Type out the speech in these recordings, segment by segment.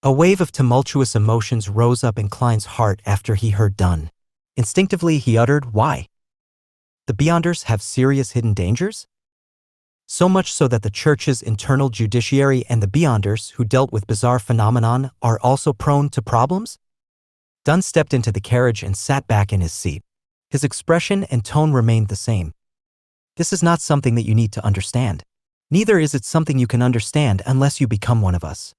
A wave of tumultuous emotions rose up in Klein's heart after he heard Dunn. Instinctively he uttered, "Why? The Beyonders have serious hidden dangers? So much so that the Church's internal judiciary and the Beyonders who dealt with bizarre phenomenon are also prone to problems?" Dunn stepped into the carriage and sat back in his seat. His expression and tone remained the same. "This is not something that you need to understand. Neither is it something you can understand unless you become one of us."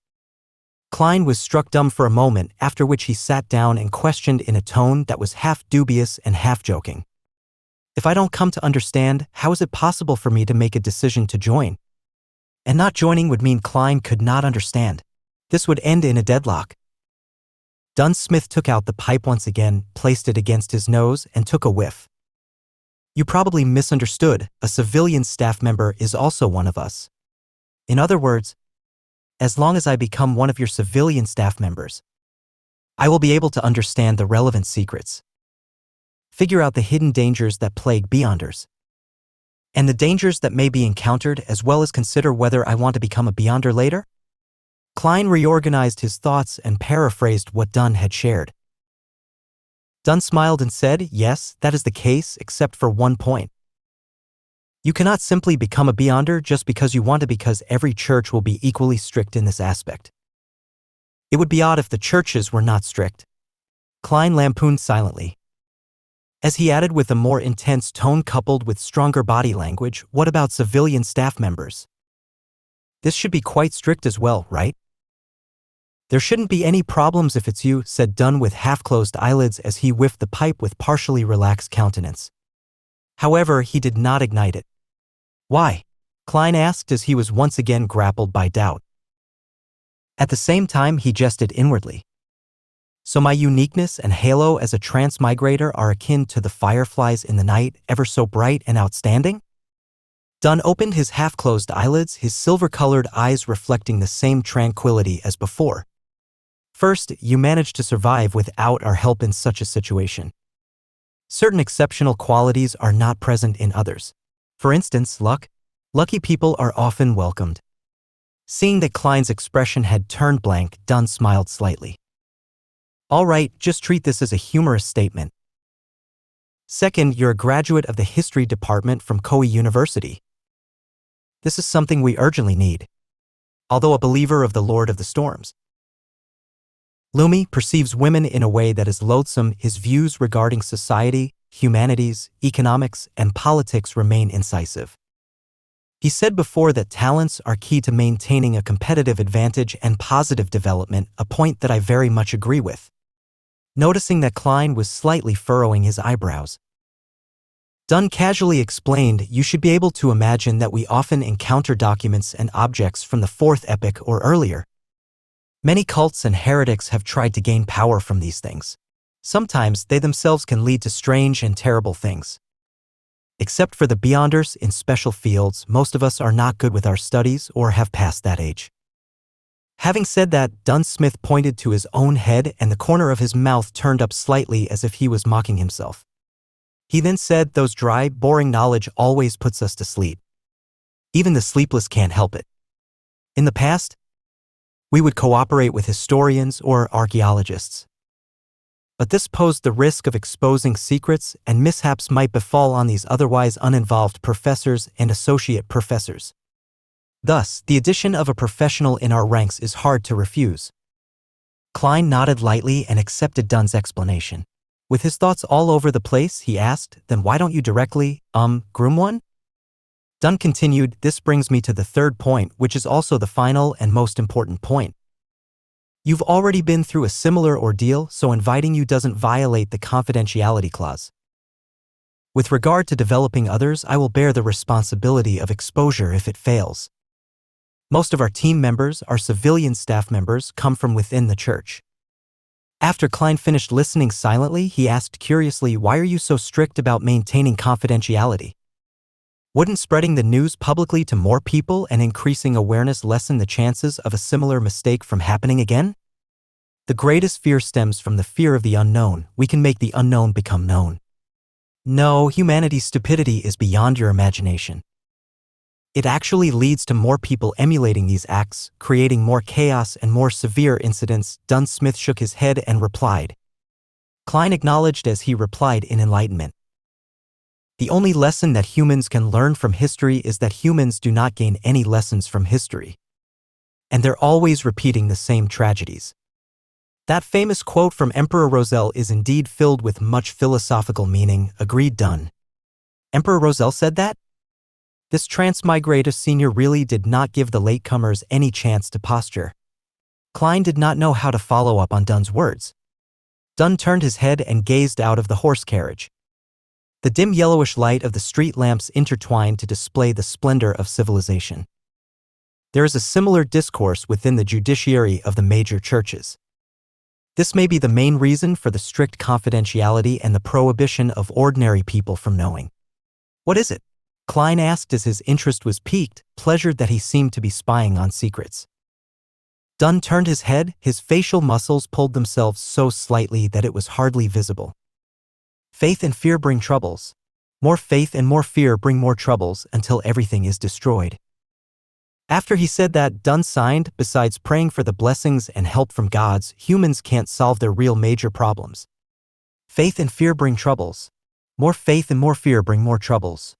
Klein was struck dumb for a moment, after which he sat down and questioned in a tone that was half dubious and half joking. "If I don't come to understand, how is it possible for me to make a decision to join?" And not joining would mean Klein could not understand. This would end in a deadlock. Dunsmith took out the pipe once again, placed it against his nose, and took a whiff. "You probably misunderstood. A civilian staff member is also one of us. In other words, as long as I become one of your civilian staff members, I will be able to understand the relevant secrets, figure out the hidden dangers that plague Beyonders, and the dangers that may be encountered, as well as consider whether I want to become a Beyonder later." Klein reorganized his thoughts and paraphrased what Dunn had shared. Dunn smiled and said, "Yes, that is the case, except for one point. You cannot simply become a Beyonder just because you want to, because every church will be equally strict in this aspect. It would be odd if the churches were not strict." Klein lampooned silently. As he added with a more intense tone coupled with stronger body language, "What about civilian staff members? This should be quite strict as well, right?" "There shouldn't be any problems if it's you," said Dunn with half-closed eyelids as he whiffed the pipe with partially relaxed countenance. However, he did not ignite it. "Why?" Klein asked as he was once again grappled by doubt. At the same time he jested inwardly. "So my uniqueness and halo as a transmigrator are akin to the fireflies in the night, ever so bright and outstanding?" Dunn opened his half-closed eyelids, his silver-colored eyes reflecting the same tranquility as before. "First, you managed to survive without our help in such a situation. Certain exceptional qualities are not present in others. For instance, luck. Lucky people are often welcomed." Seeing that Klein's expression had turned blank, Dunn smiled slightly. "All right, just treat this as a humorous statement. Second, you're a graduate of the history department from Koei University. This is something we urgently need. Although a believer of the Lord of the Storms, Lumi perceives women in a way that is loathsome. His views regarding society, humanities, economics, and politics remain incisive. He said before that talents are key to maintaining a competitive advantage and positive development, a point that I very much agree with." Noticing that Klein was slightly furrowing his eyebrows, Dunn casually explained, "You should be able to imagine that we often encounter documents and objects from the Fourth Epoch or earlier. Many cults and heretics have tried to gain power from these things. Sometimes they themselves can lead to strange and terrible things. Except for the Beyonders in special fields, most of us are not good with our studies or have passed that age." Having said that, Dunsmith pointed to his own head and the corner of his mouth turned up slightly as if he was mocking himself. He then said, "Those dry, boring knowledge always puts us to sleep. Even the sleepless can't help it. In the past, we would cooperate with historians or archaeologists. But this posed the risk of exposing secrets, and mishaps might befall on these otherwise uninvolved professors and associate professors. Thus, the addition of a professional in our ranks is hard to refuse." Klein nodded lightly and accepted Dunn's explanation. With his thoughts all over the place, he asked, "Then why don't you directly, groom one?" Dunn continued, "This brings me to the third point, which is also the final and most important point. You've already been through a similar ordeal, so inviting you doesn't violate the confidentiality clause. With regard to developing others, I will bear the responsibility of exposure if it fails. Most of our team members, our civilian staff members, come from within the church." After Klein finished listening silently, he asked curiously, "Why are you so strict about maintaining confidentiality? Wouldn't spreading the news publicly to more people and increasing awareness lessen the chances of a similar mistake from happening again? The greatest fear stems from the fear of the unknown. We can make the unknown become known. No, humanity's stupidity is beyond your imagination. It actually leads to more people emulating these acts, creating more chaos and more severe incidents. Smith shook his head and replied. Klein acknowledged as he replied in enlightenment. The only lesson that humans can learn from history is that humans do not gain any lessons from history. And they're always repeating the same tragedies. That famous quote from Emperor Roselle is indeed filled with much philosophical meaning, agreed Dunn. Emperor Roselle said that? This transmigrator senior really did not give the latecomers any chance to posture. Klein did not know how to follow up on Dunn's words. Dunn turned his head and gazed out of the horse carriage. The dim yellowish light of the street lamps intertwined to display the splendor of civilization. There is a similar discourse within the judiciary of the major churches. This may be the main reason for the strict confidentiality and the prohibition of ordinary people from knowing. What is it? Klein asked as his interest was piqued, pleasured that he seemed to be spying on secrets. Dunn turned his head, his facial muscles pulled themselves so slightly that it was hardly visible. Faith and fear bring troubles. More faith and more fear bring more troubles until everything is destroyed. After he said that, Dunn signed, besides praying for the blessings and help from gods, humans can't solve their real major problems. Faith and fear bring troubles. More faith and more fear bring more troubles.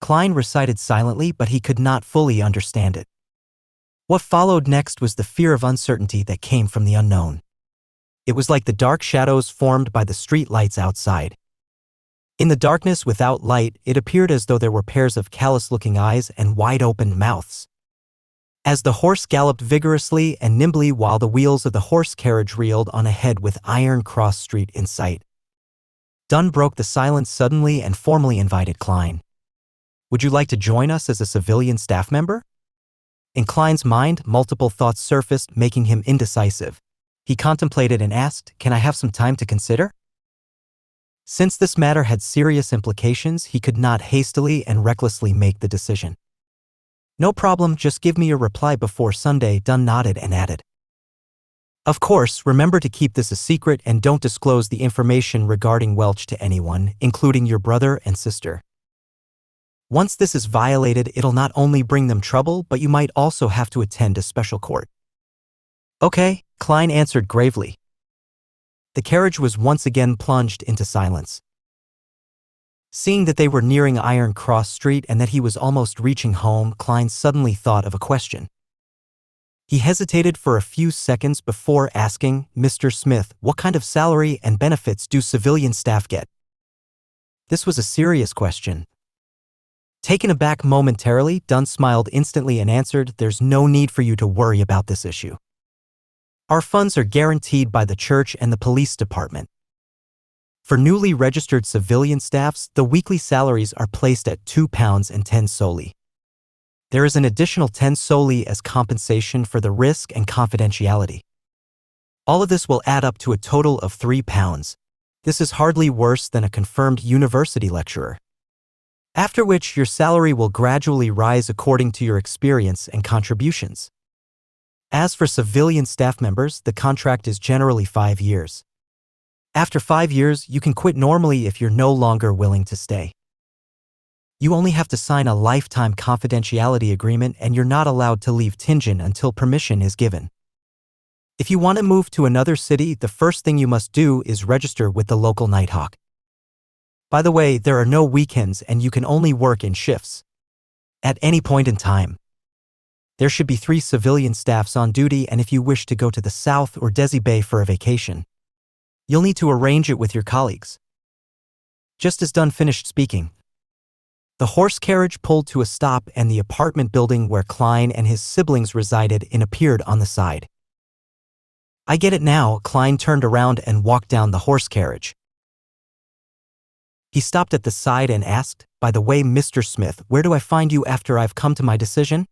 Klein recited silently, but he could not fully understand it. What followed next was the fear of uncertainty that came from the unknown. It was like the dark shadows formed by the street lights outside. In the darkness without light, it appeared as though there were pairs of callous-looking eyes and wide-opened mouths. As the horse galloped vigorously and nimbly while the wheels of the horse carriage reeled on ahead with Iron Cross Street in sight, Dunn broke the silence suddenly and formally invited Klein. Would you like to join us as a civilian staff member? In Klein's mind, multiple thoughts surfaced, making him indecisive. He contemplated and asked, "Can I have some time to consider?" Since this matter had serious implications, he could not hastily and recklessly make the decision. "No problem, just give me a reply before Sunday," Dunn nodded and added. "Of course, remember to keep this a secret and don't disclose the information regarding Welch to anyone, including your brother and sister. Once this is violated, it'll not only bring them trouble, but you might also have to attend a special court." "Okay," Klein answered gravely. The carriage was once again plunged into silence. Seeing that they were nearing Iron Cross Street and that he was almost reaching home, Klein suddenly thought of a question. He hesitated for a few seconds before asking, "Mr. Smith, what kind of salary and benefits do civilian staff get?" This was a serious question. Taken aback momentarily, Dunn smiled instantly and answered, "There's no need for you to worry about this issue. Our funds are guaranteed by the church and the police department. For newly registered civilian staffs, the weekly salaries are placed at £2.10 solely. There is an additional 10 solely as compensation for the risk and confidentiality. All of this will add up to a total of £3. This is hardly worse than a confirmed university lecturer. After which your salary will gradually rise according to your experience and contributions. As for civilian staff members, the contract is generally 5 years. After 5 years, you can quit normally if you're no longer willing to stay. You only have to sign a lifetime confidentiality agreement and you're not allowed to leave Tingen until permission is given. If you want to move to another city, the first thing you must do is register with the local Nighthawk. By the way, there are no weekends and you can only work in shifts. At any point in time. There should be 3 civilian staffs on duty, and if you wish to go to the South or Desi Bay for a vacation, you'll need to arrange it with your colleagues." Just as Dunn finished speaking, the horse carriage pulled to a stop and the apartment building where Klein and his siblings resided appeared on the side. "I get it now." Klein turned around and walked down the horse carriage. He stopped at the side and asked, "By the way, Mr. Smith, where do I find you after I've come to my decision?"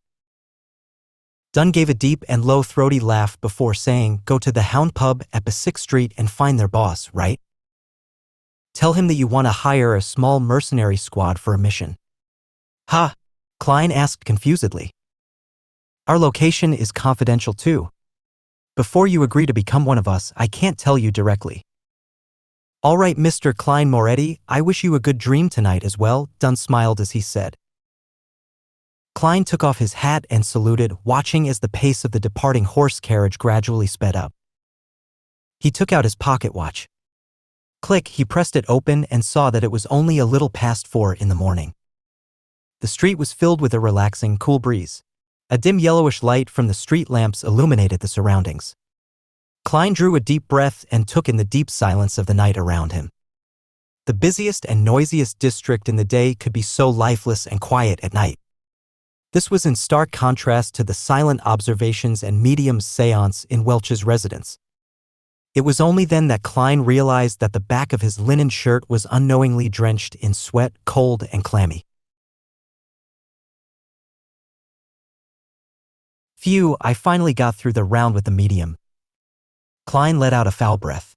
Dunn gave a deep and low throaty laugh before saying, "Go to the Hound Pub at Basic Street and find their boss, right? Tell him that you want to hire a small mercenary squad for a mission." "Ha?" Klein asked confusedly. "Our location is confidential too. Before you agree to become one of us, I can't tell you directly." "All right, Mr. Klein Moretti, I wish you a good dream tonight as well," Dunn smiled as he said. Klein took off his hat and saluted, watching as the pace of the departing horse carriage gradually sped up. He took out his pocket watch. Click, he pressed it open and saw that it was only a little past 4 in the morning. The street was filled with a relaxing, cool breeze. A dim yellowish light from the street lamps illuminated the surroundings. Klein drew a deep breath and took in the deep silence of the night around him. The busiest and noisiest district in the day could be so lifeless and quiet at night. This was in stark contrast to the silent observations and medium's seance in Welch's residence. It was only then that Klein realized that the back of his linen shirt was unknowingly drenched in sweat, cold and clammy. Phew, I finally got through the round with the medium. Klein let out a foul breath.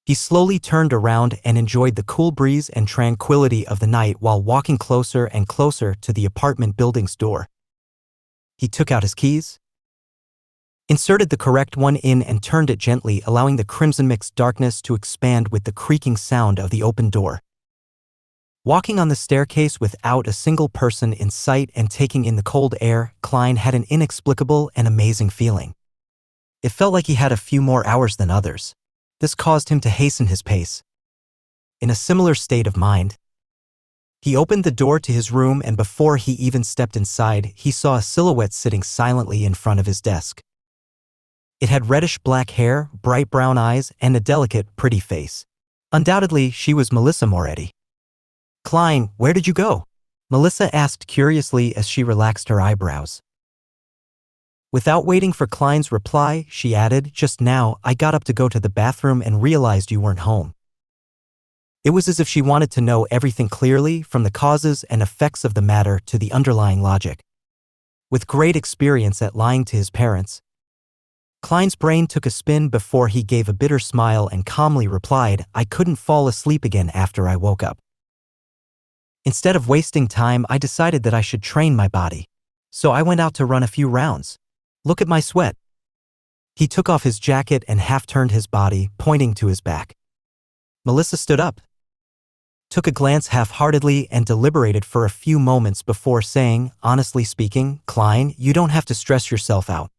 He slowly turned around and enjoyed the cool breeze and tranquility of the night while walking closer and closer to the apartment building's door. He took out his keys, inserted the correct one in and turned it gently, allowing the crimson-mixed darkness to expand with the creaking sound of the open door. Walking on the staircase without a single person in sight and taking in the cold air, Klein had an inexplicable and amazing feeling. It felt like he had a few more hours than others. This caused him to hasten his pace. In a similar state of mind, he opened the door to his room, and before he even stepped inside, he saw a silhouette sitting silently in front of his desk. It had reddish-black hair, bright brown eyes, and a delicate, pretty face. Undoubtedly, she was Melissa Moretti. "Klein, where did you go?" Melissa asked curiously as she relaxed her eyebrows. Without waiting for Klein's reply, she added, "Just now, I got up to go to the bathroom and realized you weren't home." It was as if she wanted to know everything clearly, from the causes and effects of the matter to the underlying logic. With great experience at lying to his parents, Klein's brain took a spin before he gave a bitter smile and calmly replied, "I couldn't fall asleep again after I woke up. Instead of wasting time, I decided that I should train my body. So I went out to run a few rounds. Look at my sweat." He took off his jacket and half-turned his body, pointing to his back. Melissa stood up, took a glance half-heartedly and deliberated for a few moments before saying, "Honestly speaking, Klein, you don't have to stress yourself out.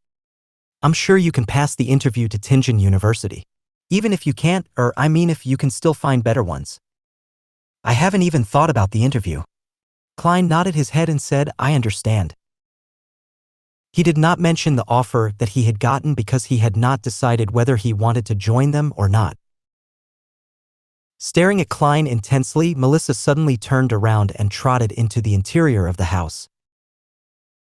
I'm sure you can pass the interview to Tingen University. Even if you can't, if you can still find better ones." "I haven't even thought about the interview." Klein nodded his head and said, "I understand." He did not mention the offer that he had gotten because he had not decided whether he wanted to join them or not. Staring at Klein intensely, Melissa suddenly turned around and trotted into the interior of the house.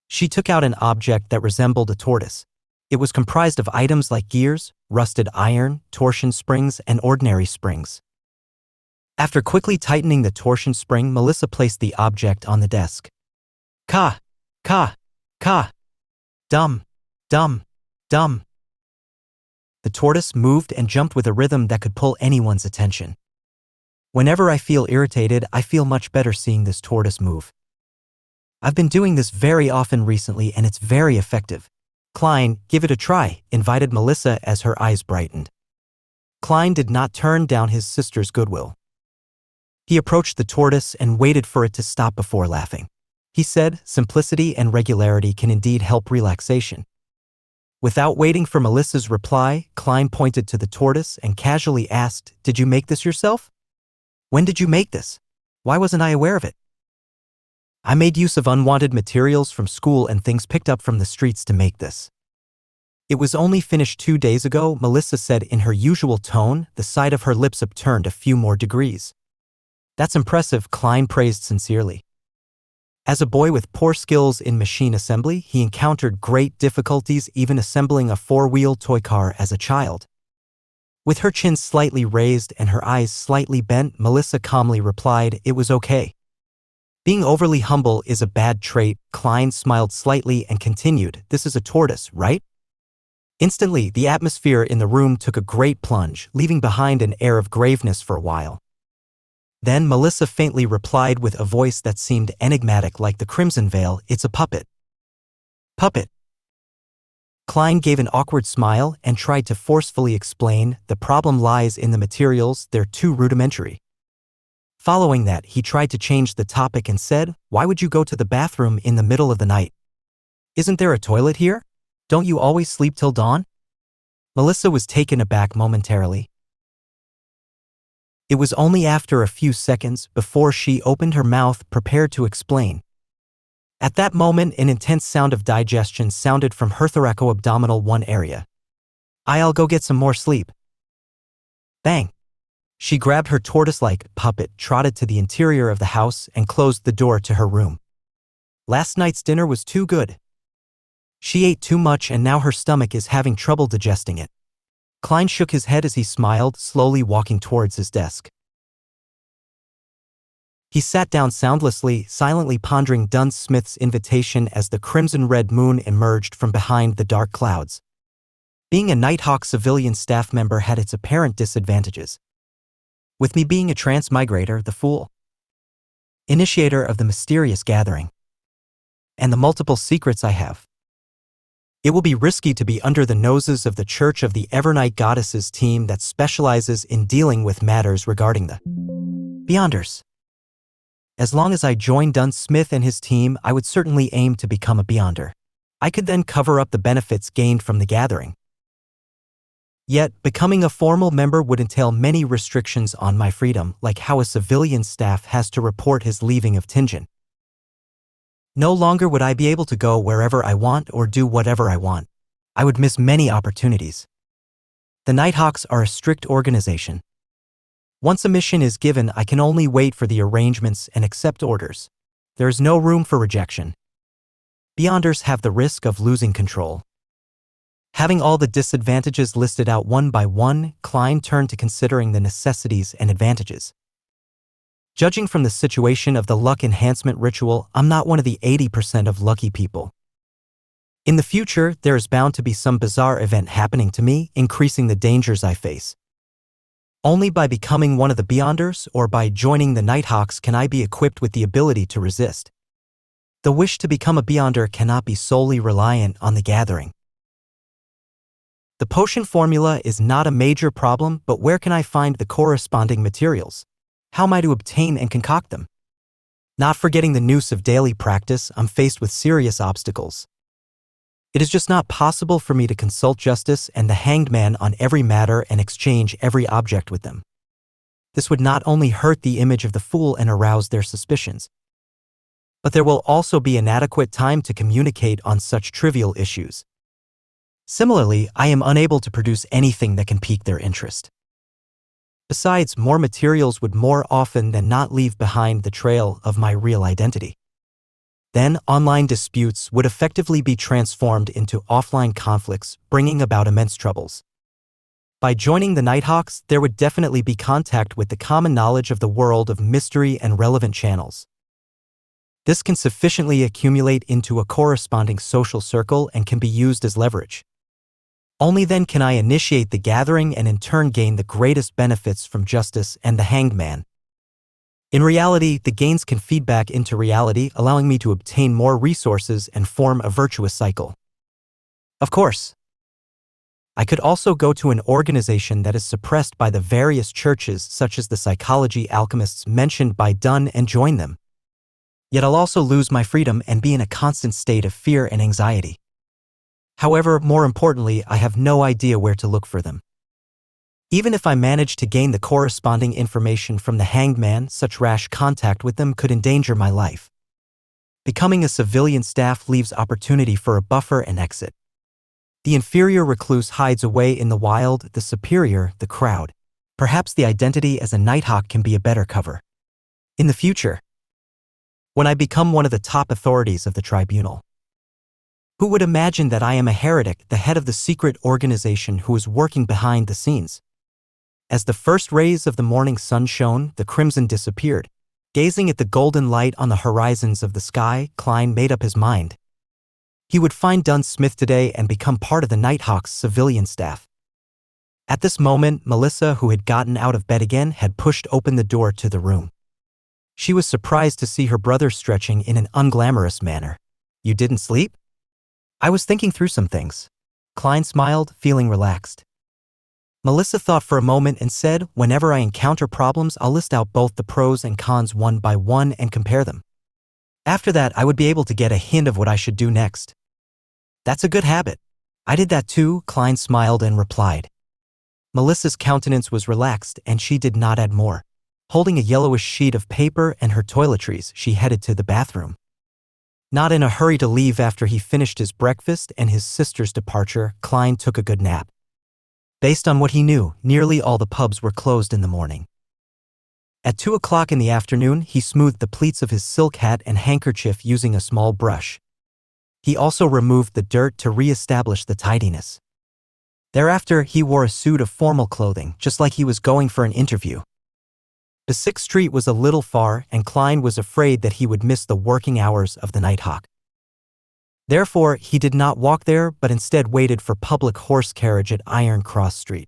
She took out an object that resembled a tortoise. It was comprised of items like gears, rusted iron, torsion springs, and ordinary springs. After quickly tightening the torsion spring, Melissa placed the object on the desk. Ka, ka, ka. Dum, dum, dum. The tortoise moved and jumped with a rhythm that could pull anyone's attention. Whenever I feel irritated, I feel much better seeing this tortoise move. I've been doing this very often recently and it's very effective. Klein, give it a try, invited Melissa as her eyes brightened. Klein did not turn down his sister's goodwill. He approached the tortoise and waited for it to stop before laughing. He said, "Simplicity and regularity can indeed help relaxation." Without waiting for Melissa's reply, Klein pointed to the tortoise and casually asked, "Did you make this yourself? When did you make this? Why wasn't I aware of it?" "I made use of unwanted materials from school and things picked up from the streets to make this. It was only finished 2 days ago," Melissa said in her usual tone, the side of her lips upturned a few more degrees. "That's impressive," Klein praised sincerely. As a boy with poor skills in machine assembly, he encountered great difficulties even assembling a 4-wheel toy car as a child. With her chin slightly raised and her eyes slightly bent, Melissa calmly replied, "It was okay." "Being overly humble is a bad trait," Klein smiled slightly and continued, "This is a tortoise, right?" Instantly, the atmosphere in the room took a great plunge, leaving behind an air of graveness for a while. Then Melissa faintly replied with a voice that seemed enigmatic like the crimson veil, "It's a puppet." "Puppet?" Klein gave an awkward smile and tried to forcefully explain, "The problem lies in the materials, they're too rudimentary." Following that, he tried to change the topic and said, "Why would you go to the bathroom in the middle of the night? Isn't there a toilet here? Don't you always sleep till dawn?" Melissa was taken aback momentarily. It was only after a few seconds before she opened her mouth, prepared to explain. At that moment, an intense sound of digestion sounded from her thoraco-abdominal 1 area. "I'll go get some more sleep." Bang! She grabbed her tortoise-like puppet, trotted to the interior of the house, and closed the door to her room. Last night's dinner was too good. She ate too much and now her stomach is having trouble digesting it. Klein shook his head as he smiled, slowly walking towards his desk. He sat down soundlessly, silently pondering Dunn Smith's invitation as the crimson-red moon emerged from behind the dark clouds. Being a Nighthawk civilian staff member had its apparent disadvantages. With me being a transmigrator, the fool, initiator of the mysterious gathering, and the multiple secrets I have, it will be risky to be under the noses of the Church of the Evernight Goddesses team that specializes in dealing with matters regarding the Beyonders. As long as I joined Dunn Smith and his team, I would certainly aim to become a Beyonder. I could then cover up the benefits gained from the gathering. Yet, becoming a formal member would entail many restrictions on my freedom, like how a civilian staff has to report his leaving of Tingen. No longer would I be able to go wherever I want or do whatever I want. I would miss many opportunities. The Nighthawks are a strict organization. Once a mission is given, I can only wait for the arrangements and accept orders. There is no room for rejection. Beyonders have the risk of losing control. Having all the disadvantages listed out one by one, Klein turned to considering the necessities and advantages. Judging from the situation of the luck enhancement ritual, I'm not one of the 80% of lucky people. In the future, there is bound to be some bizarre event happening to me, increasing the dangers I face. Only by becoming one of the Beyonders or by joining the Nighthawks can I be equipped with the ability to resist. The wish to become a Beyonder cannot be solely reliant on the gathering. The potion formula is not a major problem, but where can I find the corresponding materials? How am I to obtain and concoct them? Not forgetting the noose of daily practice, I'm faced with serious obstacles. It is just not possible for me to consult justice and the hanged man on every matter and exchange every object with them. This would not only hurt the image of the fool and arouse their suspicions, but there will also be inadequate time to communicate on such trivial issues. Similarly, I am unable to produce anything that can pique their interest. Besides, more materials would more often than not leave behind the trail of my real identity. Then, online disputes would effectively be transformed into offline conflicts, bringing about immense troubles. By joining the Nighthawks, there would definitely be contact with the common knowledge of the world of mystery and relevant channels. This can sufficiently accumulate into a corresponding social circle and can be used as leverage. Only then can I initiate the gathering and in turn gain the greatest benefits from justice and the hanged man. In reality, the gains can feed back into reality, allowing me to obtain more resources and form a virtuous cycle. Of course, I could also go to an organization that is suppressed by the various churches, such as the psychology alchemists mentioned by Dunn, and join them. Yet I'll also lose my freedom and be in a constant state of fear and anxiety. However, more importantly, I have no idea where to look for them. Even if I manage to gain the corresponding information from the hanged man, such rash contact with them could endanger my life. Becoming a civilian staff leaves opportunity for a buffer and exit. The inferior recluse hides away in the wild, the superior, the crowd. Perhaps the identity as a Nighthawk can be a better cover. In the future, when I become one of the top authorities of the tribunal, who would imagine that I am a heretic, the head of the secret organization who is working behind the scenes? As the first rays of the morning sun shone, the crimson disappeared. Gazing at the golden light on the horizons of the sky, Klein made up his mind. He would find Dunn Smith today and become part of the Nighthawks civilian staff. At this moment, Melissa, who had gotten out of bed again, had pushed open the door to the room. She was surprised to see her brother stretching in an unglamorous manner. "You didn't sleep?" "I was thinking through some things." Klein smiled, feeling relaxed. Melissa thought for a moment and said, "Whenever I encounter problems, I'll list out both the pros and cons one by one and compare them. After that, I would be able to get a hint of what I should do next." "That's a good habit." "I did that too," Klein smiled and replied. Melissa's countenance was relaxed and she did not add more. Holding a yellowish sheet of paper and her toiletries, she headed to the bathroom. Not in a hurry to leave after he finished his breakfast and his sister's departure, Klein took a good nap. Based on what he knew, nearly all the pubs were closed in the morning. At 2 o'clock in the afternoon, he smoothed the pleats of his silk hat and handkerchief using a small brush. He also removed the dirt to re-establish the tidiness. Thereafter, he wore a suit of formal clothing, just like he was going for an interview. The 6th Street was a little far, and Klein was afraid that he would miss the working hours of the Nighthawk. Therefore, he did not walk there, but instead waited for public horse carriage at Iron Cross Street.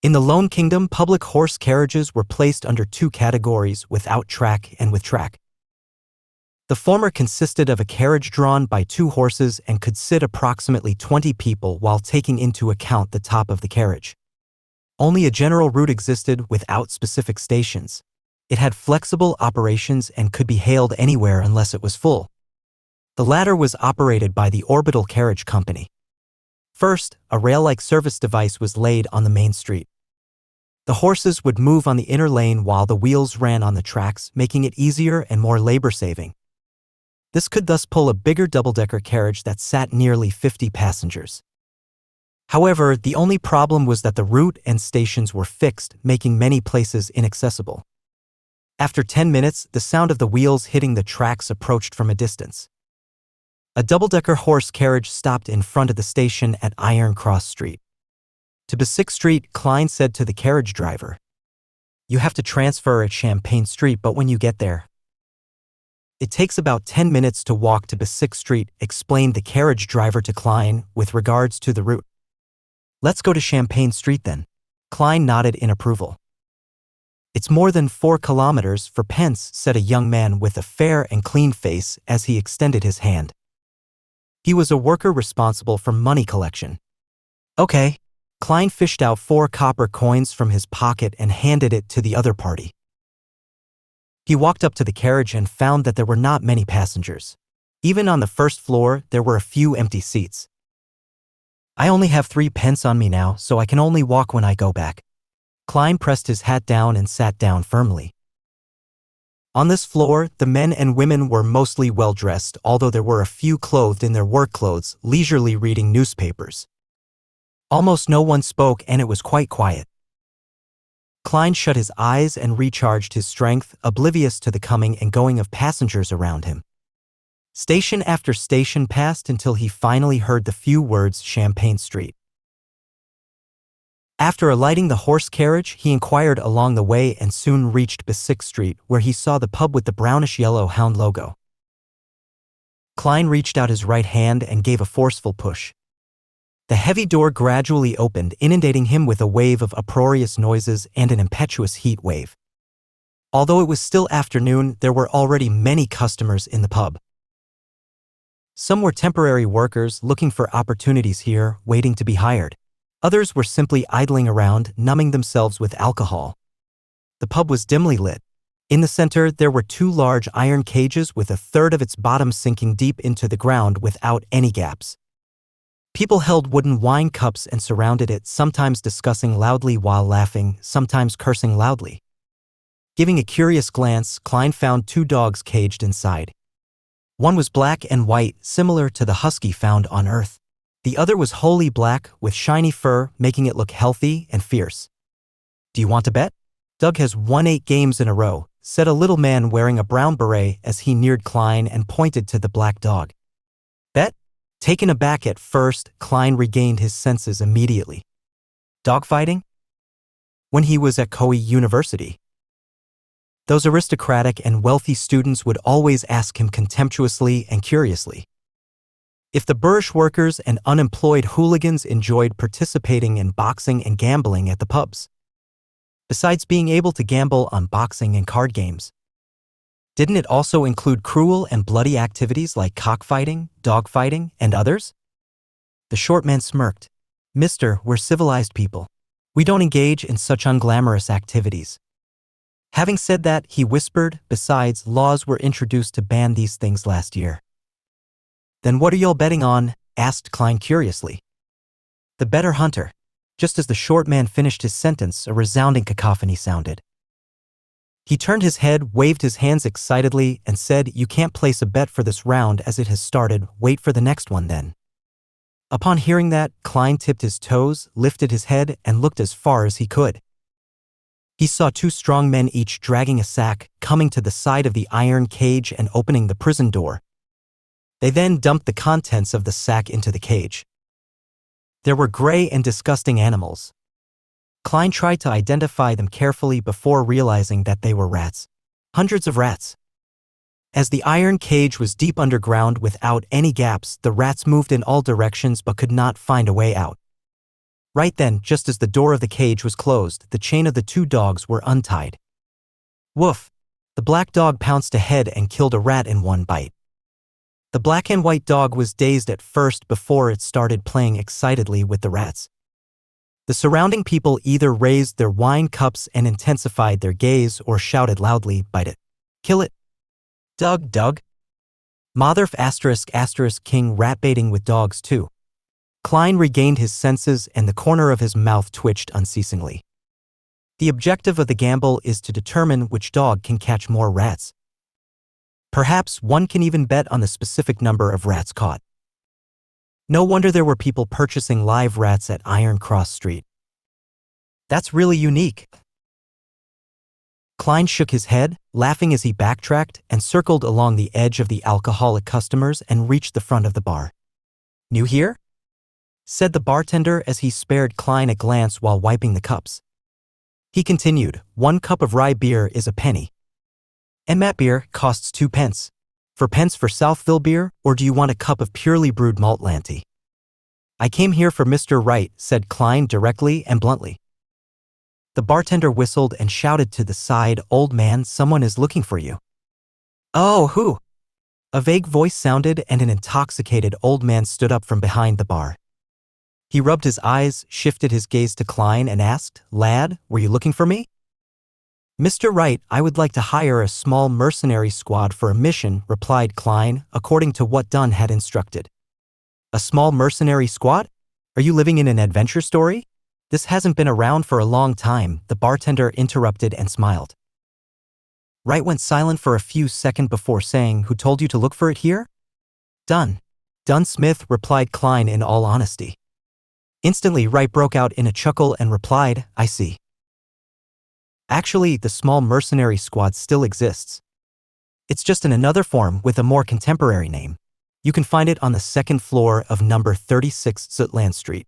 In the Lone Kingdom, public horse carriages were placed under 2 categories, without track and with track. The former consisted of a carriage drawn by 2 horses and could sit approximately 20 people while taking into account the top of the carriage. Only a general route existed without specific stations. It had flexible operations and could be hailed anywhere unless it was full. The latter was operated by the Orbital Carriage Company. First, a rail-like service device was laid on the main street. The horses would move on the inner lane while the wheels ran on the tracks, making it easier and more labor-saving. This could thus pull a bigger double-decker carriage that sat nearly 50 passengers. However, the only problem was that the route and stations were fixed, making many places inaccessible. After 10 minutes, the sound of the wheels hitting the tracks approached from a distance. A double-decker horse carriage stopped in front of the station at Iron Cross Street. To B6 Street, Klein said to the carriage driver, "You have to transfer at Champagne Street, but when you get there, it takes about 10 minutes to walk to B6 Street," explained the carriage driver to Klein with regards to the route. "Let's go to Champagne Street then." Klein nodded in approval. "It's more than 4 kilometers for pence," said a young man with a fair and clean face as he extended his hand. He was a worker responsible for money collection. "Okay." Klein fished out 4 copper coins from his pocket and handed it to the other party. He walked up to the carriage and found that there were not many passengers. Even on the first floor, there were a few empty seats. "I only have 3 pence on me now, so I can only walk when I go back." Klein pressed his hat down and sat down firmly. On this floor, the men and women were mostly well-dressed, although there were a few clothed in their work clothes, leisurely reading newspapers. Almost no one spoke, and it was quite quiet. Klein shut his eyes and recharged his strength, oblivious to the coming and going of passengers around him. Station after station passed until he finally heard the few words Champagne Street. After alighting the horse carriage, he inquired along the way and soon reached B6 Street, where he saw the pub with the brownish-yellow hound logo. Klein reached out his right hand and gave a forceful push. The heavy door gradually opened, inundating him with a wave of uproarious noises and an impetuous heat wave. Although it was still afternoon, there were already many customers in the pub. Some were temporary workers looking for opportunities here, waiting to be hired. Others were simply idling around, numbing themselves with alcohol. The pub was dimly lit. In the center, there were 2 large iron cages with a third of its bottom sinking deep into the ground without any gaps. People held wooden wine cups and surrounded it, sometimes discussing loudly while laughing, sometimes cursing loudly. Giving a curious glance, Klein found 2 dogs caged inside. One was black and white, similar to the husky found on Earth. The other was wholly black, with shiny fur, making it look healthy and fierce. "Do you want to bet?" "Doug has won 8 games in a row," said a little man wearing a brown beret as he neared Klein and pointed to the black dog. "Bet?" Taken aback at first, Klein regained his senses immediately. Dogfighting? When he was at Koei University. Those aristocratic and wealthy students would always ask him contemptuously and curiously if the bourgeois workers and unemployed hooligans enjoyed participating in boxing and gambling at the pubs. Besides being able to gamble on boxing and card games, didn't it also include cruel and bloody activities like cockfighting, dogfighting, and others? The short man smirked. "Mister, we're civilized people. We don't engage in such unglamorous activities. Having said that, he whispered, besides, laws were introduced to ban these things last year. Then what are y'all betting on? Asked Klein curiously. The better hunter. Just as the short man finished his sentence, a resounding cacophony sounded. He turned his head, waved his hands excitedly, and said, "You can't place a bet for this round as it has started. Wait for the next one then." Upon hearing that, Klein tipped his toes, lifted his head, and looked as far as he could. He saw two strong men each dragging a sack, coming to the side of the iron cage and opening the prison door. They then dumped the contents of the sack into the cage. There were gray and disgusting animals. Klein tried to identify them carefully before realizing that they were rats. Hundreds of rats. As the iron cage was deep underground without any gaps, the rats moved in all directions but could not find a way out. Right then, just as the door of the cage was closed, the chain of the two dogs were untied. Woof! The black dog pounced ahead and killed a rat in one bite. The black and white dog was dazed at first before it started playing excitedly with the rats. The surrounding people either raised their wine cups and intensified their gaze or shouted loudly, "Bite it! Kill it! Doug! Mother *** king rat baiting with dogs too." Klein regained his senses and the corner of his mouth twitched unceasingly. The objective of the gamble is to determine which dog can catch more rats. Perhaps one can even bet on the specific number of rats caught. No wonder there were people purchasing live rats at Iron Cross Street. That's really unique. Klein shook his head, laughing as he backtracked and circled along the edge of the alcoholic customers and reached the front of the bar. "New here?" said the bartender as he spared Klein a glance while wiping the cups. He continued, "1 cup of rye beer is a penny. And mat beer costs 2 pence. For pence for Southville beer, or do you want a cup of purely brewed malt lanty?" "I came here for Mr. Wright," said Klein directly and bluntly. The bartender whistled and shouted to the side, "Old man, someone is looking for you." "Oh, who?" A vague voice sounded and an intoxicated old man stood up from behind the bar. He rubbed his eyes, shifted his gaze to Klein and asked, "Lad, were you looking for me?" "Mr. Wright, I would like to hire a small mercenary squad for a mission," replied Klein, according to what Dunn had instructed. "A small mercenary squad? Are you living in an adventure story? This hasn't been around for a long time," the bartender interrupted and smiled. Wright went silent for a few seconds before saying, "Who told you to look for it here?" "Dunn Smith," replied Klein in all honesty. Instantly, Wright broke out in a chuckle and replied, "I see. Actually, the small mercenary squad still exists. It's just in another form with a more contemporary name. You can find it on the 2nd floor of number 36 Zutland Street."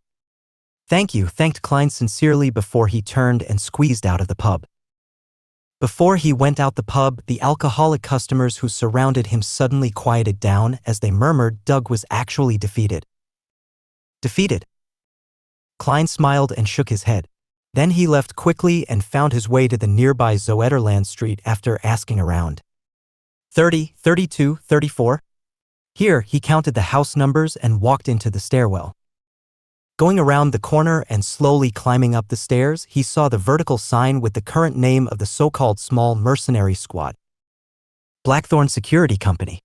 "Thank you," thanked Klein sincerely before he turned and squeezed out of the pub. Before he went out the pub, the alcoholic customers who surrounded him suddenly quieted down as they murmured Doug was actually defeated. Defeated? Klein smiled and shook his head. Then he left quickly and found his way to the nearby Zoetterland Street after asking around. 30, 32, 34. Here, he counted the house numbers and walked into the stairwell. Going around the corner and slowly climbing up the stairs, he saw the vertical sign with the current name of the so-called small mercenary squad. Blackthorn Security Company.